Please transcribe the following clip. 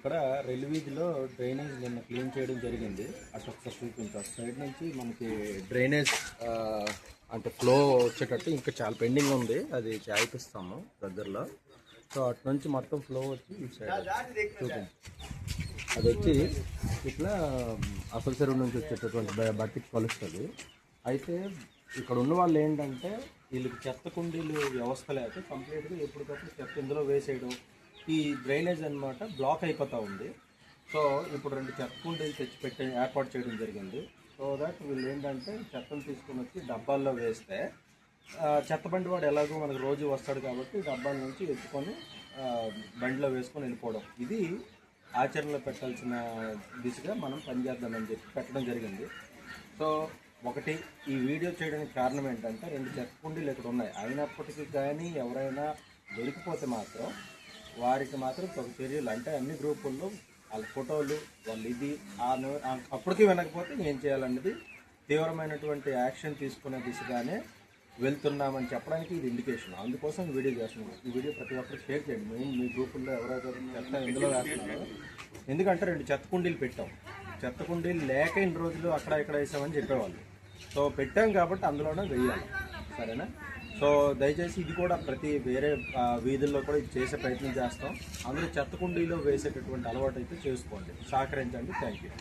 ఇక్కడ రెల్ వీధిలో డ్రైనేజ్ నిన్న క్లీన్ చేయడం జరిగింది. అటు ఒకసారి చూపించారు. సైడ్ నుంచి మనకి డ్రైనేజ్ అంటే ఫ్లో వచ్చేటట్టు ఇంకా చాలా పెండింగ్ ఉంది, అది చేయిస్తాము దగ్గరలో. సో అటు నుంచి మొత్తం ఫ్లో వచ్చి ఈ సైడ్ చూపించాం. అది వచ్చి ఇట్లా అసలు చెరువు నుంచి వచ్చేటటువంటి బట్టికి కలుస్తుంది. అయితే ఇక్కడ ఉన్న వాళ్ళు ఏంటంటే వీళ్ళకి చెత్త కుండీలు వ్యవస్థ లేక కంప్లీట్గా ఎప్పటికప్పుడు చెత్త ఇందులో వేసేయడం, ఈ డ్రైనేజ్ అనమాట బ్లాక్ అయిపోతూ ఉంది. సో ఇప్పుడు 2 చెత్త కుండీలు తెచ్చి ఏర్పాటు చేయడం జరిగింది. సో దట్ వీళ్ళు ఏంటంటే చెత్తను తీసుకుని వచ్చి డబ్బాల్లో వేస్తే చెత్త బండి వాడు ఎలాగో మనకు రోజు వస్తాడు కాబట్టి డబ్బాల నుంచి ఎత్తుకొని బండిలో వేసుకొని వెళ్ళిపోవడం, ఇది ఆచరణలో పెట్టాల్సిన దిశగా మనం పనిచేద్దామని చెప్పి పెట్టడం జరిగింది. సో ఒకటి ఈ వీడియో చేయడానికి కారణం ఏంటంటే 2 చెత్త కుండీలు ఇక్కడ ఉన్నాయి. అయినప్పటికీ కానీ ఎవరైనా దొరికిపోతే మాత్రం వారికి మాత్రం ఒక చర్యలు, అంటే అన్ని గ్రూపుల్లో వాళ్ళ ఫోటోలు వాళ్ళు ఇది అప్పటికీ వినకపోతే ఏం చేయాలన్నది తీవ్రమైనటువంటి యాక్షన్ తీసుకునే దిశగానే వెళ్తున్నామని చెప్పడానికి ఇది ఇండికేషన్. అందుకోసం వీడియో చేస్తున్నాం. ఈ వీడియో ప్రతి ఒక్కరు షేర్ చేయండి. మెయిన్ మీ గ్రూపుల్లో ఎవరైతే చెత్త ఇందులో వేస్తున్నారో, ఎందుకంటే 2 చెత్త కుండీలు పెట్టాం. చెత్త కుండీలు లేక ఇన్ని రోజులు అక్కడ ఇక్కడ వేసామని చెప్పేవాళ్ళు. సో పెట్టాం కాబట్టి అందులోనే వెయ్యాలి, సరేనా? సో దయచేసి ఇది కూడా ప్రతి వేరే వీధుల్లో కూడా ఇది చేసే ప్రయత్నం చేస్తాం. అందులో చెత్త కుండీలో వేసేటటువంటి అలవాటు అయితే చేసుకోండి, సహకరించండి. Thank you.